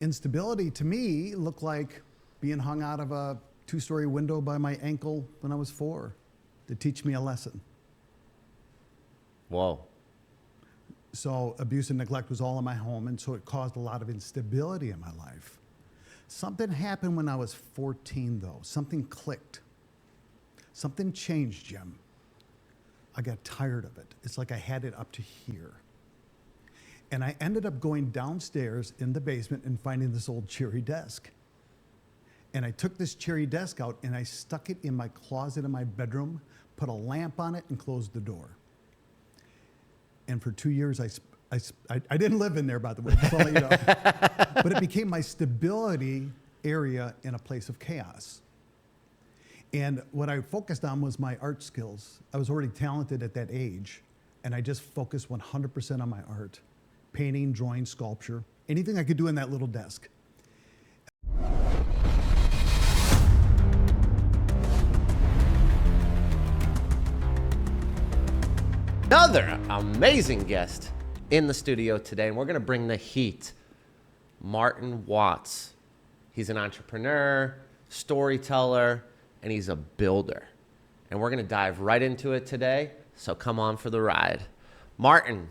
Instability to me looked like being hung out of a two-story window by my ankle when I was 4 to teach me a lesson. Whoa. So abuse and neglect was all in my home, and so it caused a lot of instability in my life. Something happened when I was 14, though. Something clicked. Something changed, Jim. I got tired of it. It's like I had it up to here. And I ended up going downstairs in the basement and finding this old cherry desk. And I took this cherry desk out and I stuck it in my closet in my bedroom, put a lamp on it, and closed the door. And for 2 years, I didn't live in there, by the way, just to let you know. But it became my stability area in a place of chaos. And what I focused on was my art skills. I was already talented at that age, and I just focused 100% on my art. Painting, drawing, sculpture, anything I could do in that little desk. Another amazing guest in the studio today, and we're going to bring the heat. Martin Watts. He's an entrepreneur, storyteller, and he's a builder. And we're going to dive right into it today, so come on for the ride. Martin,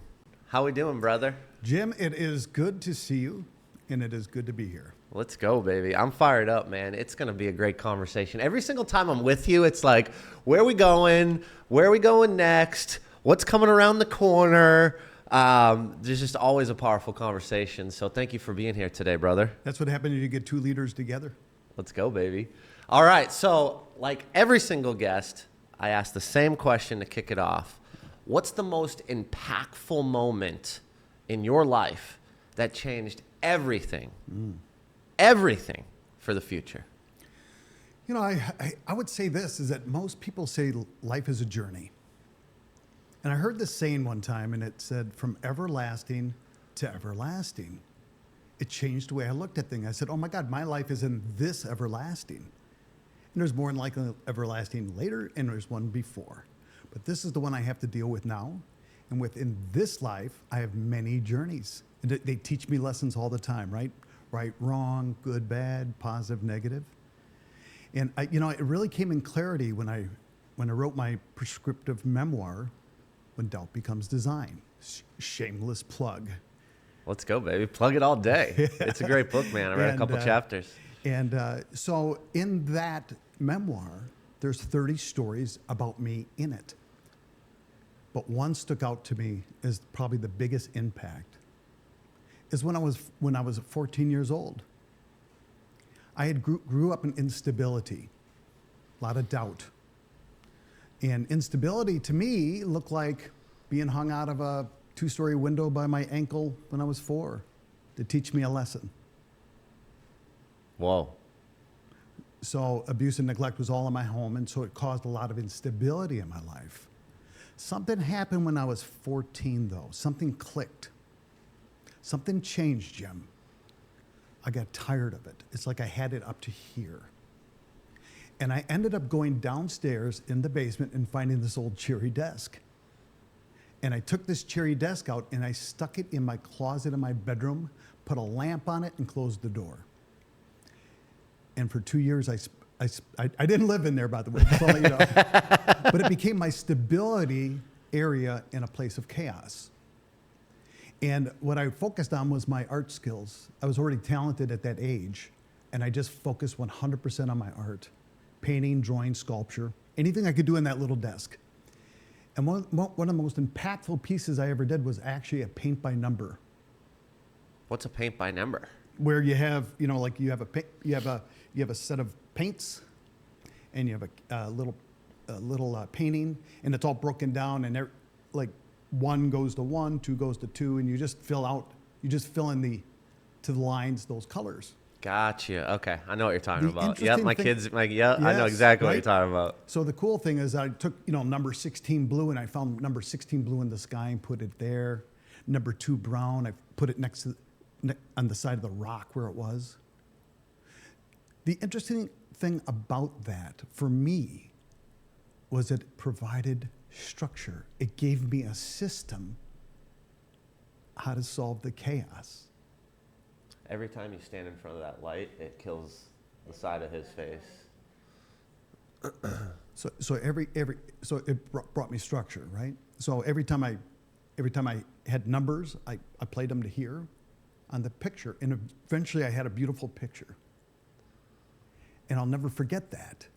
how we doing, brother? Jim, it is good to see you, and it is good to be here. Let's go, baby. I'm fired up, man. It's going to be a great conversation. Every single time I'm with you, it's like, where are we going? Where are we going next? What's coming around the corner? There's just always a powerful conversation. So thank you for being here today, brother. That's what happened when you get two leaders together. Let's go, baby. All right. So like every single guest, I ask the same question to kick it off. What's the most impactful moment in your life that changed everything, everything for the future? You know, I would say this, is that most people say life is a journey. And I heard this saying one time, and it said, from everlasting to everlasting. It changed the way I looked at things. I said, oh my God, my life is in this everlasting. And there's more than likely everlasting later, and there's one before. But this is the one I have to deal with now. And within this life, I have many journeys. And they teach me lessons all the time, right? Right, wrong, good, bad, positive, negative. And it really came in clarity when I wrote my prescriptive memoir, When Doubt Becomes Design. Shameless plug. Let's go, baby. Plug it all day. It's a great book, man. I read a couple chapters. And so in that memoir, there's 30 stories about me in it. But one stuck out to me as probably the biggest impact is when I was 14 years old. I had grew up in instability, a lot of doubt. And instability to me looked like being hung out of a two-story window by my ankle when I was 4 to teach me a lesson. Whoa. So abuse and neglect was all in my home, and so it caused a lot of instability in my life. Something happened when I was 14, though. Something clicked. Something changed, Jim. I got tired of it. It's like I had it up to here. And I ended up going downstairs in the basement and finding this old cherry desk. And I took this cherry desk out and I stuck it in my closet in my bedroom, put a lamp on it, and closed the door. And for 2 years, I didn't live in there, by the way, just to let you know. But it became my stability area in a place of chaos. And what I focused on was my art skills. I was already talented at that age, and I just focused 100% on my art. Painting, drawing, sculpture, anything I could do in that little desk. And one of the most impactful pieces I ever did was actually a paint by number. What's a paint by number? Where you have, like you have a set of paints, and you have a little painting, and it's all broken down, and like 1 goes to 1, 2 goes to 2, and you just fill in to the lines those colors. Gotcha. Okay. I know what you're talking about. Yes, I know exactly what you're talking about. So the cool thing is I took, number 16 blue, and I found number 16 blue in the sky and put it there. Number 2 brown, I put it next to on the side of the rock where it was. The interesting thing about that for me was it provided structure. It gave me a system how to solve the chaos. Every time you stand in front of that light, it kills the side of his face. So it brought me structure, right? So every time I had numbers, I played them to here on the picture, and eventually I had a beautiful picture. And I'll never forget that.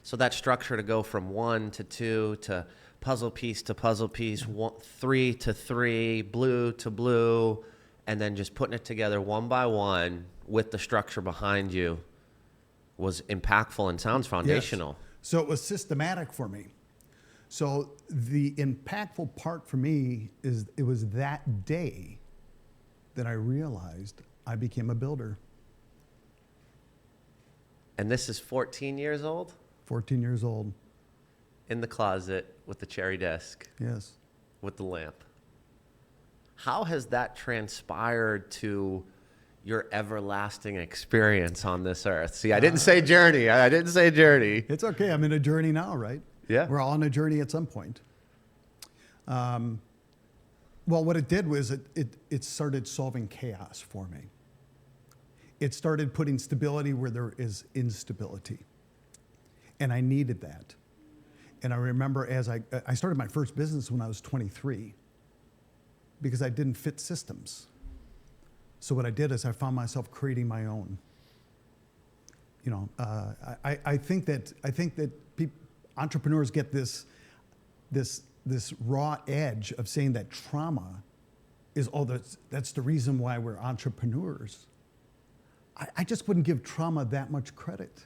So that structure to go from 1 to 2 to puzzle piece, 3 to 3, blue to blue, and then just putting it together one by one with the structure behind you was impactful and sounds foundational. Yes. So it was systematic for me. So the impactful part for me is it was that day that I realized I became a builder. And this is 14 years old? 14 years old. In the closet with the cherry desk, Yes. with the lamp. How has that transpired to your everlasting experience on this earth? See, I didn't say journey. I didn't say journey. It's okay. I'm in a journey now, right? Yeah. We're all on a journey at some point. Well, what it did was it started solving chaos for me. It started putting stability where there is instability. And I needed that. And I remember as I started my first business when I was 23 because I didn't fit systems. So what I did is I found myself creating my own. You know, I think that entrepreneurs get this raw edge of saying that trauma is that's the reason why we're entrepreneurs. I just wouldn't give trauma that much credit.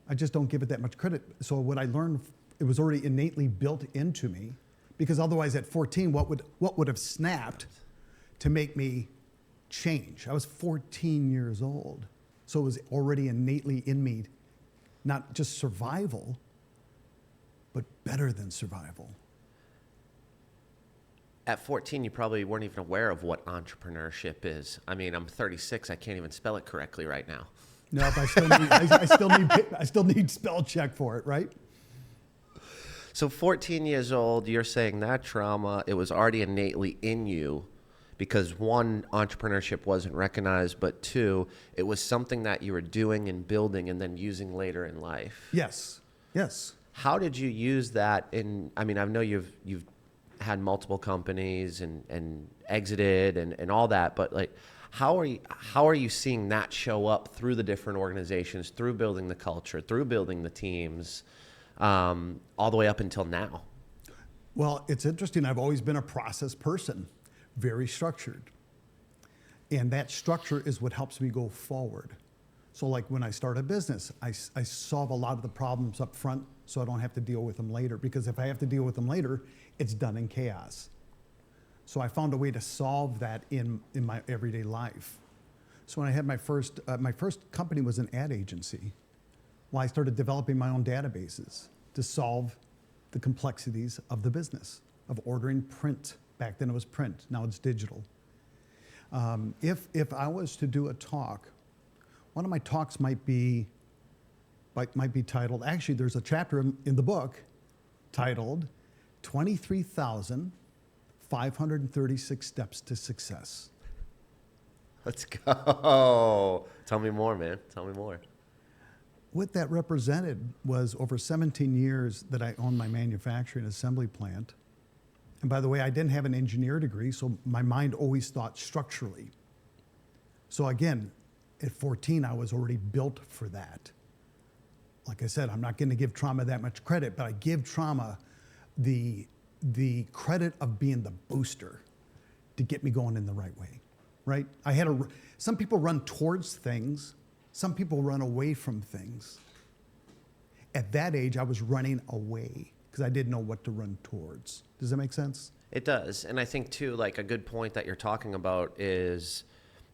I just don't give it that much credit. So what I learned, it was already innately built into me, because otherwise at 14, what would have snapped to make me change? I was 14 years old. So it was already innately in me, not just survival, but better than survival. At 14, you probably weren't even aware of what entrepreneurship is. I mean, I'm 36. I can't even spell it correctly right now. No, but I still need spell check for it, right? So 14 years old, you're saying that trauma, it was already innately in you because one, entrepreneurship wasn't recognized, but two, it was something that you were doing and building and then using later in life. Yes. Yes. How did you use that I know you've had multiple companies and exited and all that, but like, how are you seeing that show up through the different organizations, through building the culture, through building the teams, all the way up until now? Well, it's interesting. I've always been a process person, very structured. And that structure is what helps me go forward. So like when I start a business, I solve a lot of the problems up front so I don't have to deal with them later. Because if I have to deal with them later, it's done in chaos. So I found a way to solve that in my everyday life. So when I had my first company was an ad agency. Well, I started developing my own databases to solve the complexities of the business, of ordering print. Back then it was print, now it's digital. If I was to do a talk, one of my talks might be titled, actually there's a chapter in the book titled 23,536 Steps to Success. Let's go. Tell me more, man. Tell me more. What that represented was over 17 years that I owned my manufacturing assembly plant. And by the way, I didn't have an engineer degree, so my mind always thought structurally. So again, at 14, I was already built for that. Like I said, I'm not going to give trauma that much credit, but I give trauma the credit of being the booster to get me going in the right way, right? Some people run towards things. Some people run away from things. At that age, I was running away because I didn't know what to run towards. Does that make sense? It does. And I think too, like a good point that you're talking about is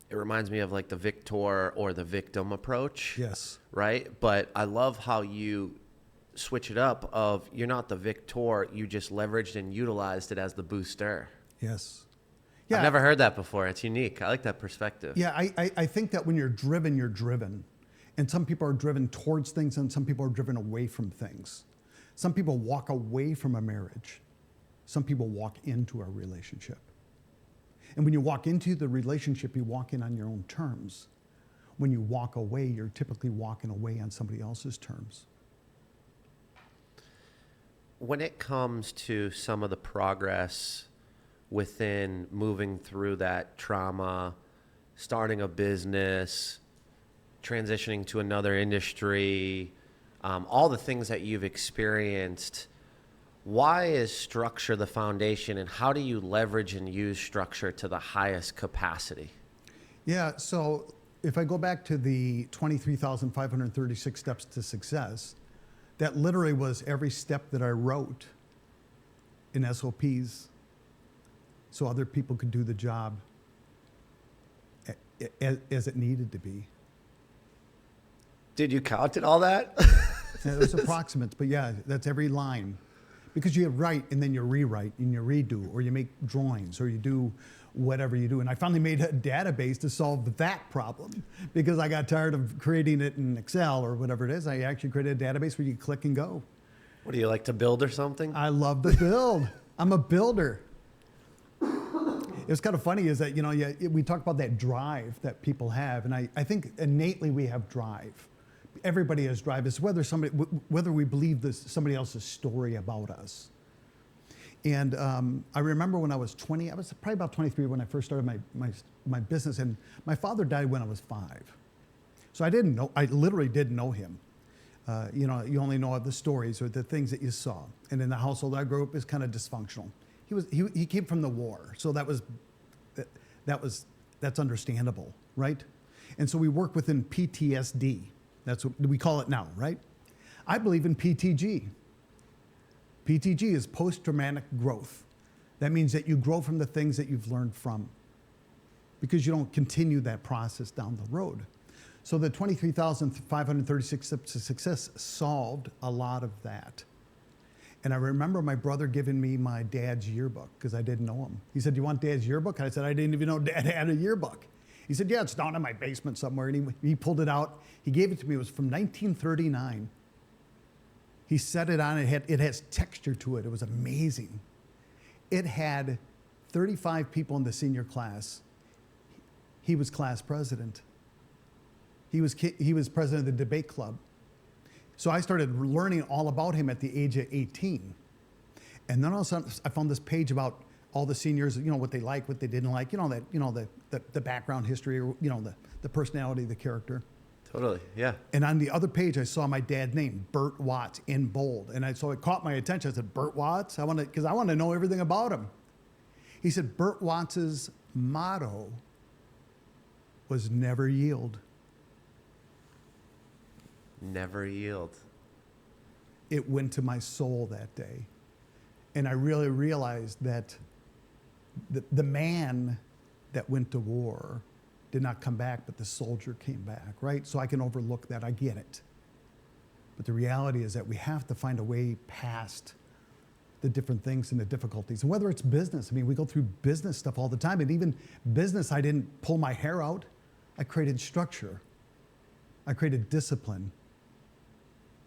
it reminds me of like the victor or the victim approach. Yes. Right? But I love how you switch it up of you're not the victor, you just leveraged and utilized it as the booster. Yes. I've never heard that before. It's unique. I like that perspective. Yeah, I think that when you're driven, you're driven. And some people are driven towards things and some people are driven away from things. Some people walk away from a marriage. Some people walk into a relationship. And when you walk into the relationship, you walk in on your own terms. When you walk away, you're typically walking away on somebody else's terms. When it comes to some of the progress within moving through that trauma, starting a business, transitioning to another industry, all the things that you've experienced, why is structure the foundation, and how do you leverage and use structure to the highest capacity? Yeah, so if I go back to the 23,536 steps to success, that literally was every step that I wrote in SOPs so other people could do the job as it needed to be. Did you count it all that? Yeah, it was approximates, but yeah, that's every line. Because you write and then you rewrite and you redo, or you make drawings, or you do whatever you do. And I finally made a database to solve that problem because I got tired of creating it in Excel or whatever it is. I actually created a database where you click and go. What do you like to build or something? I love to build. I'm a builder. It was kind of funny is that, you know, we talk about that drive that people have. And I think innately we have drive. Everybody has drive. It's whether we believe somebody else's story about us. And I remember when I was 20, I was probably about 23 when I first started my business, and my father died when I was 5. So I literally didn't know him. You know, you only know of the stories or the things that you saw. And in the household I grew up is kind of dysfunctional. He came from the war, so that's understandable, right? And so we work within PTSD. That's what we call it now, right? I believe in PTG. PTG is post-traumatic growth. That means that you grow from the things that you've learned from, because you don't continue that process down the road. So the 23,536 steps to success solved a lot of that. And I remember my brother giving me my dad's yearbook because I didn't know him. He said, "Do you want Dad's yearbook?" And I said, "I didn't even know Dad had a yearbook." He said, "Yeah, it's down in my basement somewhere." And he pulled it out. He gave it to me. It was from 1939. He set it on. It has texture to it. It was amazing. It had 35 people in the senior class. He was class president. He was president of the debate club. So I started learning all about him at the age of 18. And then all of a sudden, I found this page about all the seniors, you know, what they liked, what they didn't like, the background history, or, the personality, the character. Totally, yeah. And on the other page, I saw my dad's name, Burt Watts, in bold. And so it caught my attention. I said, "Burt Watts? Because I want to know everything about him." He said, "Burt Watts's motto was never yield." Never yield. It went to my soul that day. And I really realized that the man that went to war did not come back, but the soldier came back, right? So I can overlook that. I get it. But the reality is that we have to find a way past the different things and the difficulties. And whether it's business, I mean, we go through business stuff all the time. And even business, I didn't pull my hair out. I created structure. I created discipline.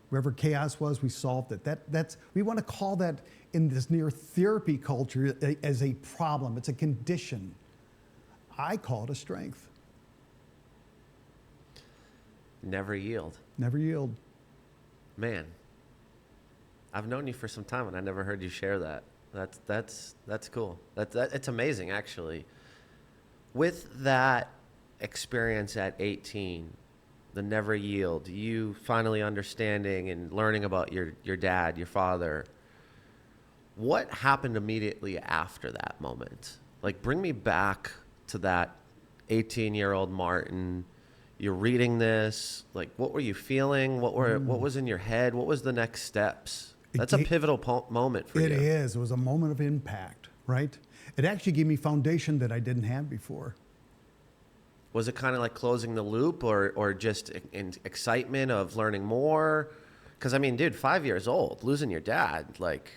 Wherever chaos was, we solved it. We want to call that in this near therapy culture as a problem. It's a condition. I call it a strength. Never yield. Never yield. Man, I've known you for some time and I never heard you share that. That's cool. It's amazing, actually. With that experience at 18, the never yield, you finally understanding and learning about your dad, your father, what happened immediately after that moment? Like, bring me back to that 18-year-old Martin. You're reading this. Like, what were you feeling? What was in your head? What was the next steps? That's a pivotal moment for you. It is. It was a moment of impact, right? It actually gave me foundation that I didn't have before. Was it kind of like closing the loop or just in excitement of learning more? Because, I mean, dude, 5 years old, losing your dad, like,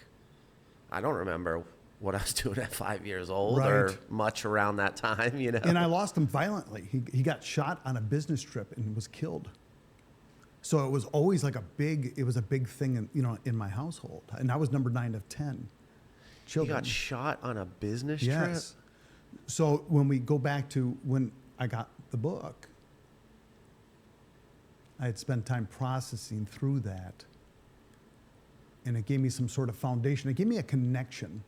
I don't remember what I was doing at 5 years old or much around that time, you know? And I lost him violently. He got shot on a business trip and was killed. So it was always like a big thing in my household. And I was number 9 of 10 children. You got shot on a business trip? Yes. So when we go back to when I got the book, I had spent time processing through that. And it gave me some sort of foundation. It gave me a connection.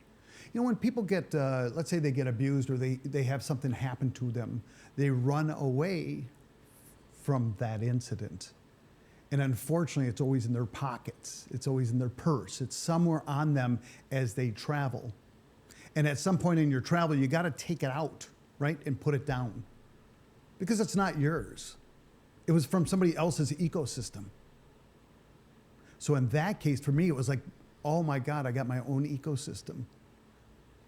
You know, when people get, let's say they get abused or they have something happen to them, they run away from that incident. And unfortunately, it's always in their pockets. It's always in their purse. It's somewhere on them as they travel. And at some point in your travel, you got to take it out, right? And put it down. Because it's not yours. It was from somebody else's ecosystem. So in that case, for me, it was like, oh my God, I got my own ecosystem.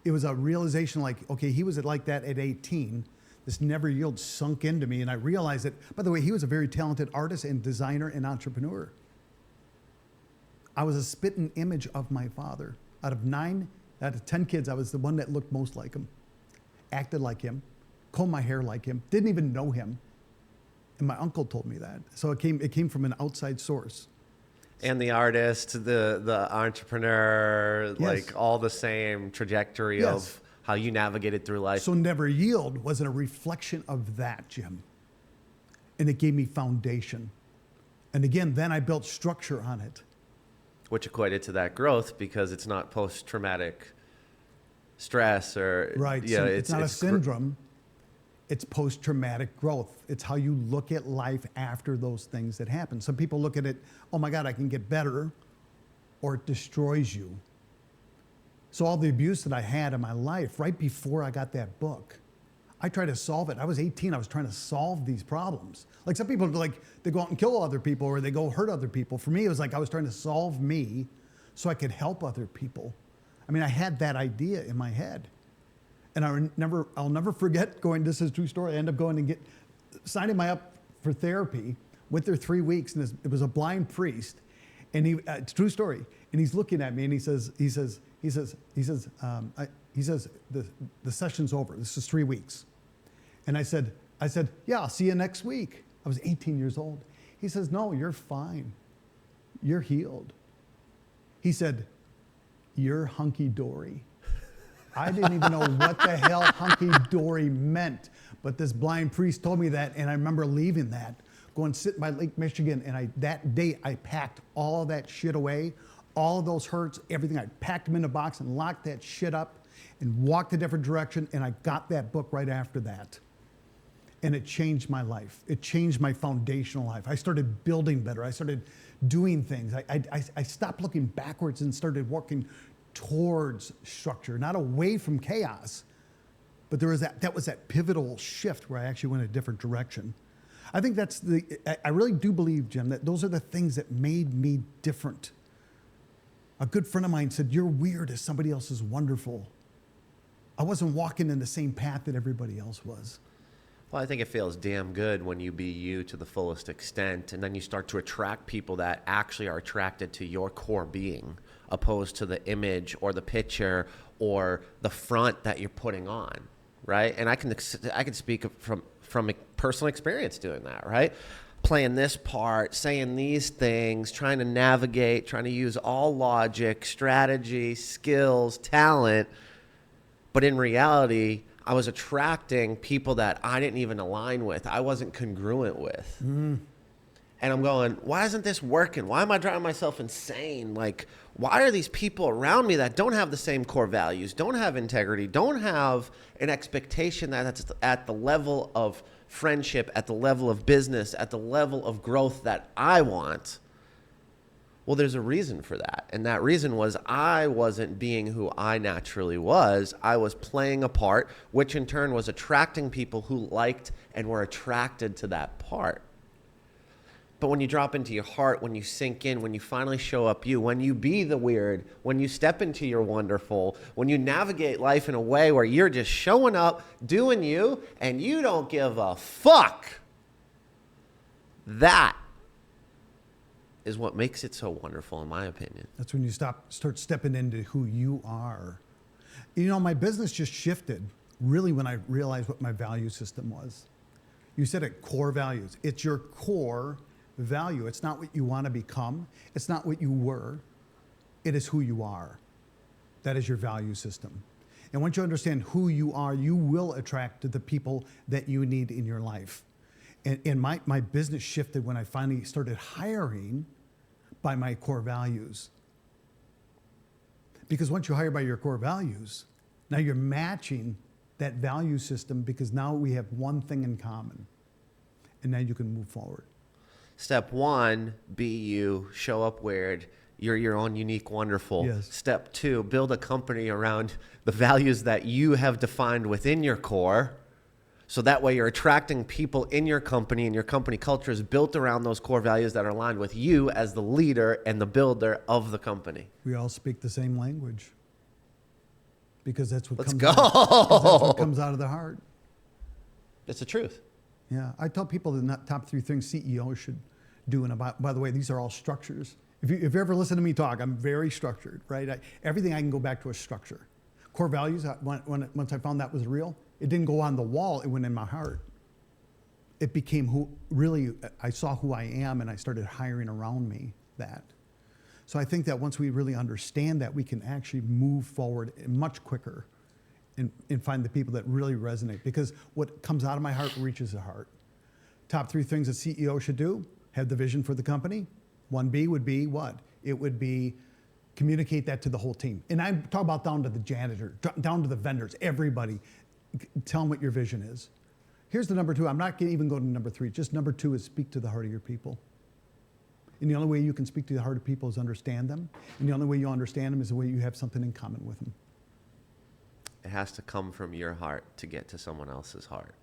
It was a realization like, okay, he was like that at 18. This never yield sunk into me. And I realized that, by the way, he was a very talented artist and designer and entrepreneur. I was a spitting image of my father. Out of 10 kids, I was the one that looked most like him, acted like him, combed my hair like him, didn't even know him. And my uncle told me that. So it came from an outside source. And the artist, the entrepreneur, Yes. like all the same trajectory Yes. of how you navigated through life. So Never Yield wasn't a reflection of that, Jim. And it gave me foundation. And again, then I built structure on it. Which equated to that growth because it's not post-traumatic stress or Right. Yeah, So it's not a gr- syndrome. It's post-traumatic growth. It's how you look at life after those things that happen. Some people look at it, oh my God, I can get better, or it destroys you. So all the abuse that I had in my life right before I got that book, I tried to solve it. I was 18, I was trying to solve these problems. Like some people, like they go out and kill other people or they go hurt other people. For me, it was like I was trying to solve me so I could help other people. I mean, I had that idea in my head. And I'll never forget going, this is a true story, I ended up going and signing my up for therapy, went there 3 weeks, and it was a blind priest, and it's a true story, and he's looking at me, and he says, the session's over, this is 3 weeks. And I said, yeah, I'll see you next week. I was 18 years old. He says, no, you're fine. You're healed. He said, you're hunky-dory. I didn't even know what the hell hunky-dory meant, but this blind priest told me that, and I remember leaving that, going sit by Lake Michigan, and that day I packed all that shit away, all of those hurts, everything. I packed them in a box and locked that shit up and walked a different direction, and I got that book right after that. And it changed my life. It changed my foundational life. I started building better. I started doing things. I stopped looking backwards and started working towards structure, not away from chaos. But there was that was that pivotal shift where I actually went a different direction. I think I really do believe, Jim, that those are the things that made me different. A good friend of mine said, you're weird as somebody else is wonderful. I wasn't walking in the same path that everybody else was. Well, I think it feels damn good when you be you to the fullest extent, and then you start to attract people that actually are attracted to your core being, opposed to the image or the picture or the front that you're putting on, right? And I can speak from a personal experience doing that, right? Playing this part, saying these things, trying to navigate, trying to use all logic, strategy, skills, talent, but in reality, I was attracting people that I didn't even align with. I wasn't congruent with. And I'm going, why isn't this working? Why am I driving myself insane? Like, why are these people around me that don't have the same core values, don't have integrity, don't have an expectation that's at the level of friendship, at the level of business, at the level of growth that I want? Well, there's a reason for that. And that reason was I wasn't being who I naturally was. I was playing a part, which in turn was attracting people who liked and were attracted to that part. But when you drop into your heart, when you sink in, when you finally show up you, when you be the weird, when you step into your wonderful, when you navigate life in a way where you're just showing up, doing you, and you don't give a fuck, that is what makes it so wonderful, in my opinion. That's when you start stepping into who you are. You know, my business just shifted really when I realized what my value system was. You said it, core values. It's your core value. It's not what you want to become. It's not what you were. It is who you are. That is your value system. And once you understand who you are, you will attract the people that you need in your life. And my business shifted when I finally started hiring by my core values. Because once you hire by your core values, now you're matching that value system because now we have one thing in common. And now you can move forward. Step one, be you, show up weird. You're your own unique, wonderful. Yes. Step two, build a company around the values that you have defined within your core. So that way you're attracting people in your company, and your company culture is built around those core values that are aligned with you as the leader and the builder of the company. We all speak the same language. Because that's what Let's comes go. because that's what comes out of the heart. That's the truth. Yeah, I tell people the top 3 things CEOs should do. And by the way, these are all structures. If you ever listen to me talk, I'm very structured, right? Everything I can go back to a structure. Core values, once I found that was real, it didn't go on the wall, it went in my heart. It became I saw who I am, and I started hiring around me that. So I think that once we really understand that, we can actually move forward much quicker and find the people that really resonate. Because what comes out of my heart reaches the heart. Top 3 things a CEO should do: have the vision for the company. 1B would be what? It would be communicate that to the whole team. And I'm talking about down to the janitor, down to the vendors, everybody. Tell them what your vision is. Here's the number 2. I'm not going to even go to number 3. Just number 2 is speak to the heart of your people. And the only way you can speak to the heart of people is understand them. And the only way you understand them is the way you have something in common with them. It has to come from your heart to get to someone else's heart.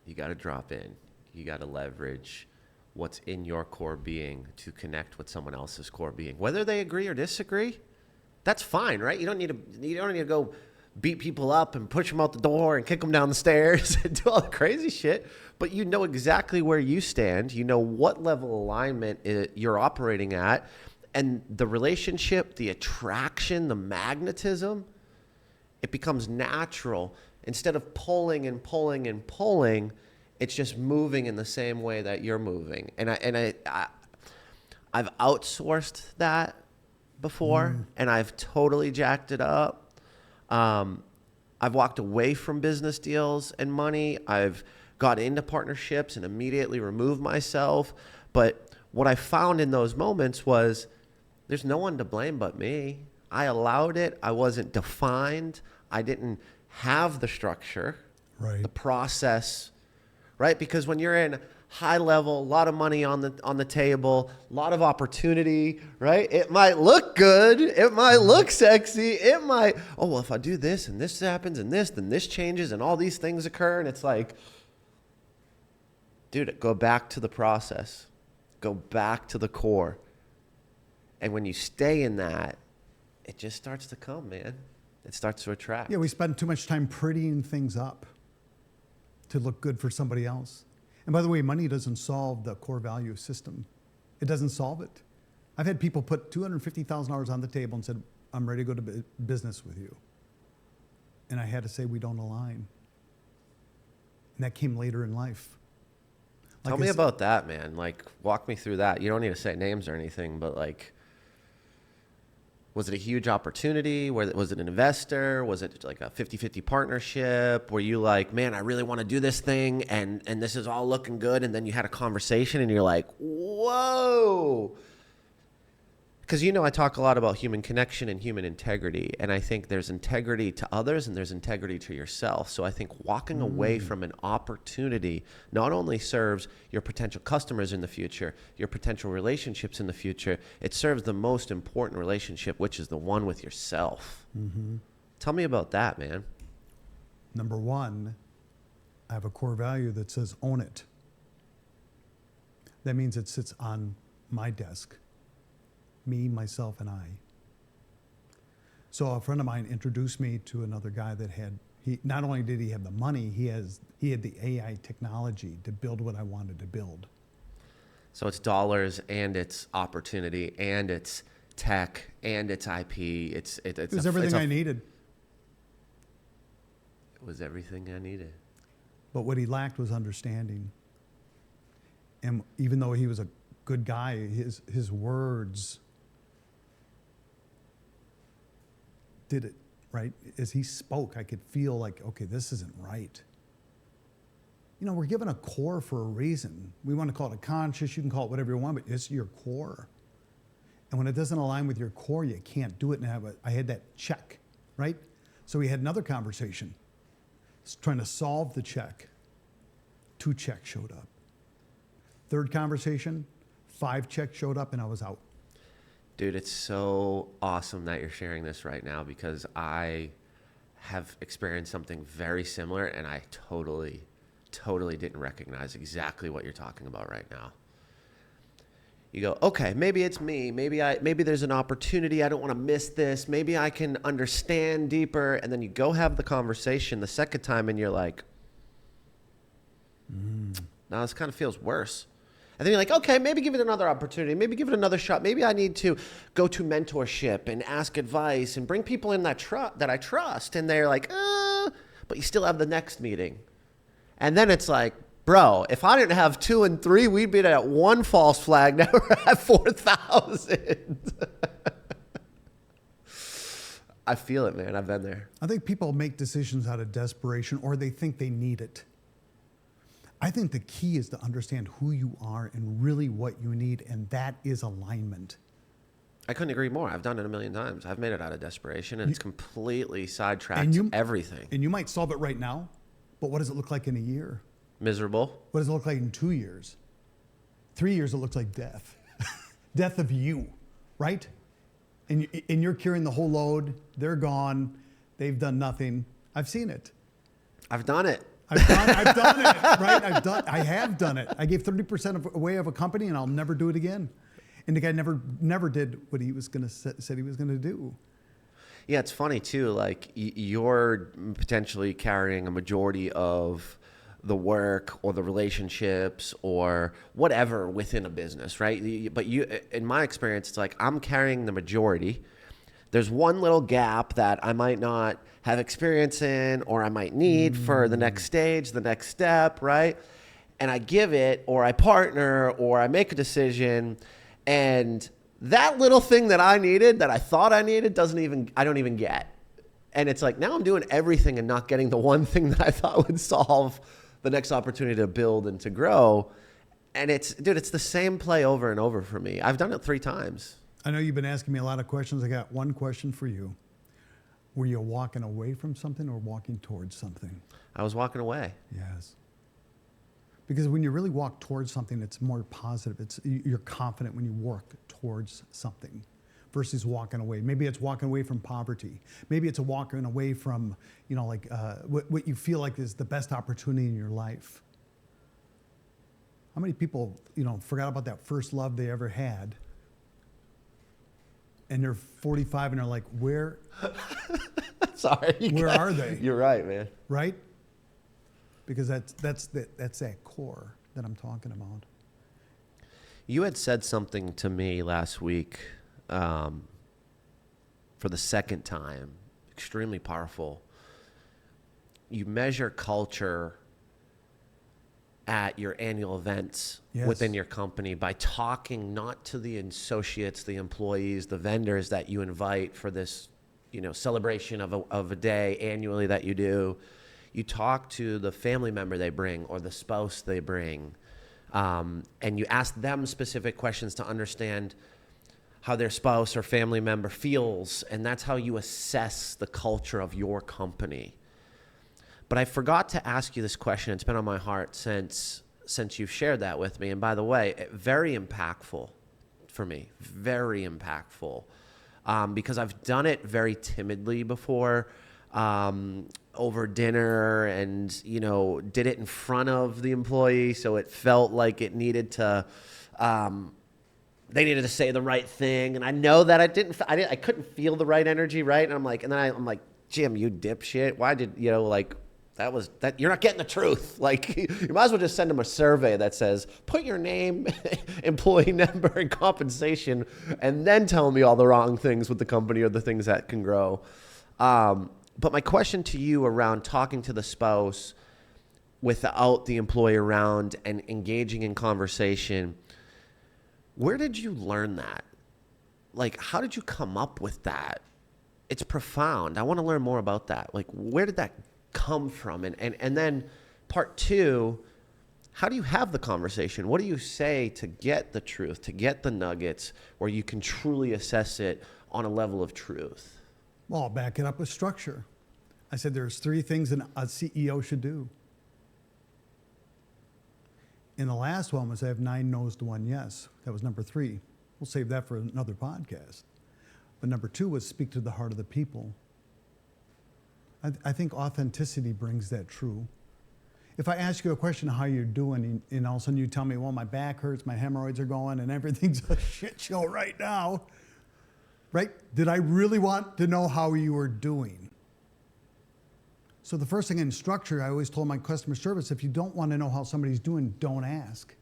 You got to drop in. You got to leverage what's in your core being to connect with someone else's core being. Whether they agree or disagree, that's fine, right? You don't need to go beat people up and push them out the door and kick them down the stairs and do all the crazy shit. But you know exactly where you stand. You know what level of alignment you're operating at. And the relationship, the attraction, the magnetism, it becomes natural. Instead of pulling and pulling and pulling, it's just moving in the same way that you're moving. And I've outsourced that before, and I've totally jacked it up. I've walked away from business deals and money. I've got into partnerships and immediately removed myself. But what I found in those moments was there's no one to blame but me. I allowed it. I wasn't defined. I didn't have the structure, Right. the process, right? Because when you're in high level, a lot of money on the table, a lot of opportunity, right? It might look good. It might look sexy. It might, oh, well, if I do this and this happens and this, then this changes and all these things occur. And it's like, dude, go back to the process. Go back to the core. And when you stay in that, it just starts to come, man. It starts to attract. Yeah, we spend too much time prettying things up to look good for somebody else. And by the way, money doesn't solve the core value system. It doesn't solve it. I've had people put $250,000 on the table and said, I'm ready to go to business with you. And I had to say, we don't align. And that came later in life. Tell me about that, man. Like, walk me through that. You don't need to say names or anything, but like, was it a huge opportunity? Was it an investor? Was it like a 50-50 partnership? Were you like, man, I really want to do this thing and this is all looking good? And then you had a conversation and you're like, whoa. Because I talk a lot about human connection and human integrity. And I think there's integrity to others and there's integrity to yourself. So I think walking away from an opportunity not only serves your potential customers in the future, your potential relationships in the future, it serves the most important relationship, which is the one with yourself. Mm-hmm. Tell me about that, man. Number 1, I have a core value that says own it. That means it sits on my desk. Me, myself, and I. So a friend of mine introduced me to another guy that not only did he have the money, he had the AI technology to build what I wanted to build. So it's dollars and it's opportunity and it's tech and it's IP. It was everything I needed. It was everything I needed. But what he lacked was understanding. And even though he was a good guy, his words did it right? As he spoke, I could feel like, okay, this isn't right. You know, we're given a core for a reason. We want to call it a conscious, you can call it whatever you want, but it's your core. And when it doesn't align with your core, you can't do it. And I had that check, right? So we had another conversation, trying to solve the check. 2 checks showed up. Third conversation, 5 checks showed up, and I was out. Dude, it's so awesome that you're sharing this right now, because I have experienced something very similar, and I totally didn't recognize exactly what you're talking about right now. You go, okay, maybe it's me. Maybe there's an opportunity. I don't want to miss this. Maybe I can understand deeper. And then you go have the conversation the second time, and you're like, now this kind of feels worse. And then you're like, okay, maybe give it another opportunity. Maybe give it another shot. Maybe I need to go to mentorship and ask advice and bring people in that I trust. And they're like, but you still have the next meeting. And then it's like, bro, if I didn't have 2 and 3, we'd be at 1 false flag. Now we're at 4,000. I feel it, man. I've been there. I think people make decisions out of desperation, or they think they need it. I think the key is to understand who you are and really what you need, and that is alignment. I couldn't agree more. I've done it a million times. I've made it out of desperation, and it's completely sidetracked everything. And you might solve it right now, but what does it look like in a year? Miserable. What does it look like in 2 years? 3 years, it looks like death. Death of you, right? And you're carrying the whole load. They're gone. They've done nothing. I've seen it. I've done it. I've done it, right? I have done it. I gave 30% away of a company, and I'll never do it again. And the guy never did what he was said he was gonna do. Yeah, it's funny too. Like you're potentially carrying a majority of the work or the relationships or whatever within a business, right? But in my experience, it's like I'm carrying the majority. There's one little gap that I might not have experience in, or I might need for the next stage, the next step, right? And I give it, or I partner, or I make a decision, and that little thing that I needed, that I thought I needed, I don't even get. And it's like, now I'm doing everything and not getting the one thing that I thought would solve the next opportunity to build and to grow. And it's the same play over and over for me. I've done it 3 times. I know you've been asking me a lot of questions. I got one question for you. Were you walking away from something or walking towards something? I was walking away. Yes. Because when you really walk towards something, it's more positive. You're confident when you work towards something versus walking away. Maybe it's walking away from poverty. Maybe it's a walking away from, what you feel like is the best opportunity in your life. How many people, forgot about that first love they ever had? And they're 45 and they're like, where Sorry. Where are they? You're right, man. Right? Because that's that core that I'm talking about. You had said something to me last week for the second time, extremely powerful. You measure culture at your annual events within your company by talking not to the associates, the employees, the vendors that you invite for this, celebration of a day annually that you do. You talk to the family member they bring or the spouse they bring, and you ask them specific questions to understand how their spouse or family member feels, and that's how you assess the culture of your company. But I forgot to ask you this question. It's been on my heart since you've shared that with me. And by the way, very impactful for me, very impactful, because I've done it very timidly before, over dinner, and did it in front of the employee, so it felt like it needed to. They needed to say the right thing, and I know that I couldn't feel the right energy, right? And I'm like, Jim, you dipshit. Why did that you're not getting the truth. Like, you might as well just send them a survey that says, put your name, employee number, and compensation, and then tell me all the wrong things with the company or the things that can grow. But my question to you around talking to the spouse without the employee around and engaging in conversation, where did you learn that? Like, how did you come up with that? it's profound. I want to learn more about that. Like, where did that come from? And then part two, how do you have the conversation? What do you say to get the truth, to get the nuggets where you can truly assess it on a level of truth? Well, I'll back it up with structure. I said there's 3 things a CEO should do. And the last one was I have 9 no's to 1 yes. That was number 3. We'll save that for another podcast. But number 2 was speak to the heart of the people. I think authenticity brings that true. If I ask you a question, how you're doing, and all of a sudden you tell me, well, my back hurts, my hemorrhoids are going, and everything's a shit show right now, right? Did I really want to know how you were doing? So the first thing in structure, I always told my customer service, if you don't want to know how somebody's doing, don't ask.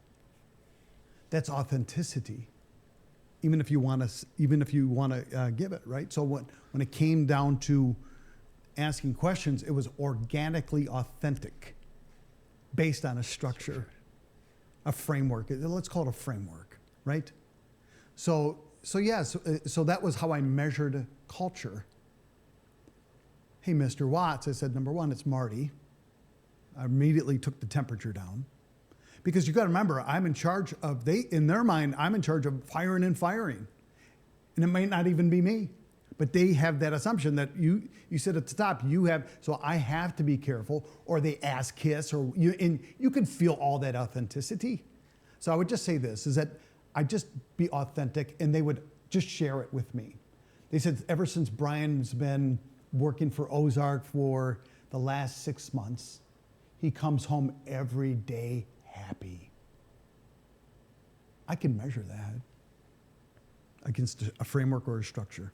That's authenticity. Even if you want to give it, right? So when it came down to asking questions, it was organically authentic, based on a structure, a framework. Let's call it a framework, right? So that was how I measured culture. Hey, Mr. Watts, I said, number 1, it's Marty. I immediately took the temperature down. Because you got to remember, I'm in charge of, in their mind, I'm in charge of firing and firing. And it might not even be me. But they have that assumption that you sit at the top, so I have to be careful, or they ass kiss, and you can feel all that authenticity. So I would just say this, is that I just be authentic, and they would just share it with me. They said ever since Brian's been working for Ozark for the last 6 months, he comes home every day happy. I can measure that against a framework or a structure.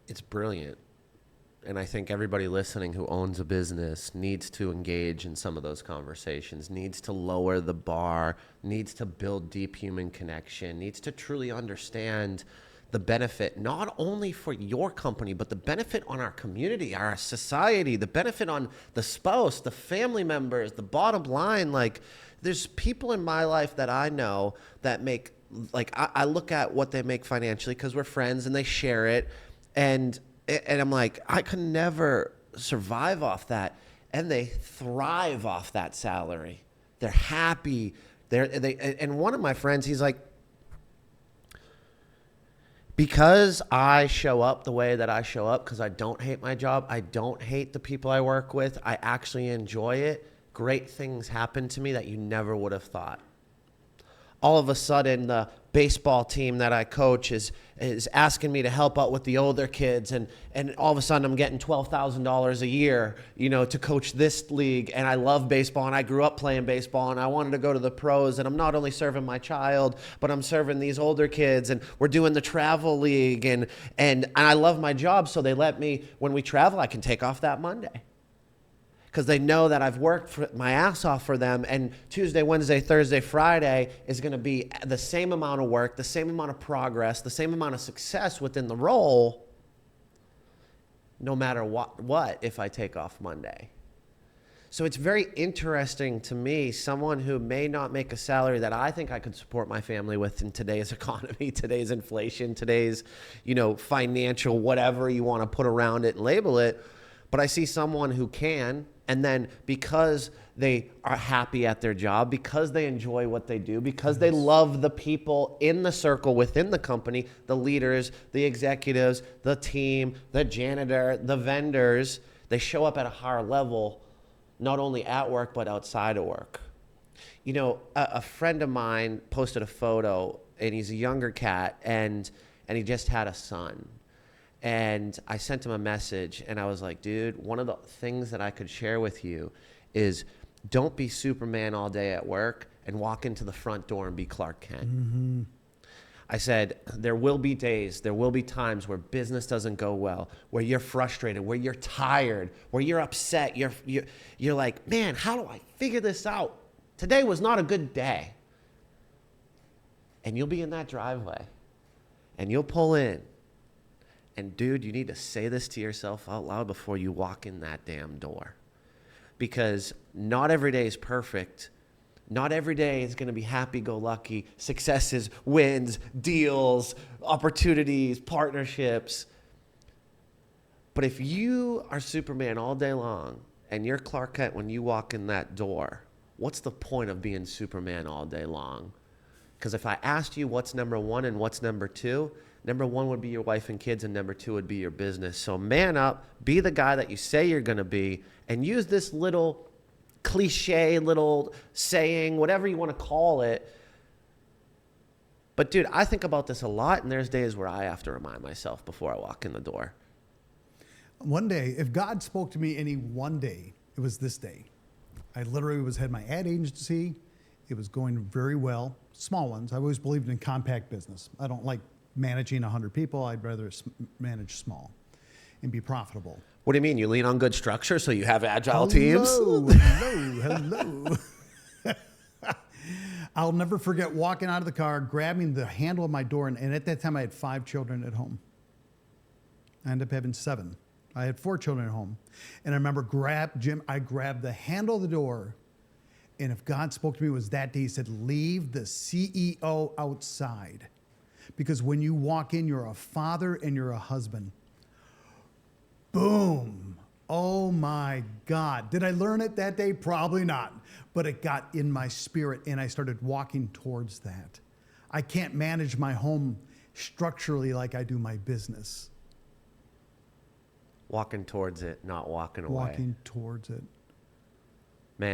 It's brilliant. And I think everybody listening who owns a business needs to engage in some of those conversations, needs to lower the bar, needs to build deep human connection, needs to truly understand the benefit, not only for your company, but the benefit on our community, our society, the benefit on the spouse, the family members, the bottom line. Like, there's people in my life that I know that make, like, I look at what they make financially because we're friends and they share it. And I'm like, I could never survive off that. And they thrive off that salary. They're happy. And one of my friends, he's like, because I show up the way that I show up, because I don't hate my job, I don't hate the people I work with, I actually enjoy it, great things happen to me that you never would have thought. All of a sudden, the baseball team that I coach is asking me to help out with the older kids, and all of a sudden I'm getting $12,000 a year, to coach this league. And I love baseball, and I grew up playing baseball, and I wanted to go to the pros. And I'm not only serving my child, but I'm serving these older kids, and we're doing the travel league, and I love my job. So they let me, when we travel, I can take off that Monday, because they know that I've worked my ass off for them, and Tuesday, Wednesday, Thursday, Friday is going to be the same amount of work, the same amount of progress, the same amount of success within the role, no matter what if I take off Monday. So it's very interesting to me, someone who may not make a salary that I think I could support my family with in today's economy, today's inflation, today's, financial, whatever you want to put around it and label it. But I see someone who can, and then because they are happy at their job, because they enjoy what they do, because they love the people in the circle within the company, the leaders, the executives, the team, the janitor, the vendors, they show up at a higher level, not only at work, but outside of work. A friend of mine posted a photo, and he's a younger cat, and he just had a son. And I sent him a message, and I was like, dude, one of the things that I could share with you is don't be Superman all day at work and walk into the front door and be Clark Kent. Mm-hmm. I said, there will be days, there will be times where business doesn't go well, where you're frustrated, where you're tired, where you're upset. You're like, man, how do I figure this out? Today was not a good day. And you'll be in that driveway, and you'll pull in. And dude, you need to say this to yourself out loud before you walk in that damn door. Because not every day is perfect, Not every day is going to be happy-go-lucky, successes, wins, deals, opportunities, partnerships. But if you are Superman all day long and you're Clark Kent when you walk in that door, what's the point of being Superman all day long? Because if I asked you what's number one and what's number two, number one would be your wife and kids, and number two would be your business. So man up, be the guy that you say you're going to be, and use this little cliche, little saying, whatever you want to call it. But dude, I think about this a lot, and there's days where I have to remind myself before I walk in the door. One day, if God spoke to me any one day, it was this day. I literally had my ad agency. It was going very well. Small ones. I always believed in compact business. I don't like managing 100 people. I'd rather manage small and be profitable. What do you mean? You lean on good structure so you have agile teams? Hello. I'll never forget walking out of the car, grabbing the handle of my door, and at that time I had 5 children at home. I ended up having 7. I had 4 children at home. And I remember I grabbed the handle of the door, and if God spoke to me, it was that day. He said, leave the CEO outside. Because when you walk in, you're a father and you're a husband. Boom. Oh my God. Did I learn it that day? Probably not. But it got in my spirit, and I started walking towards that. I can't manage my home structurally like I do my business. Walking towards it, not walking away. Walking towards it.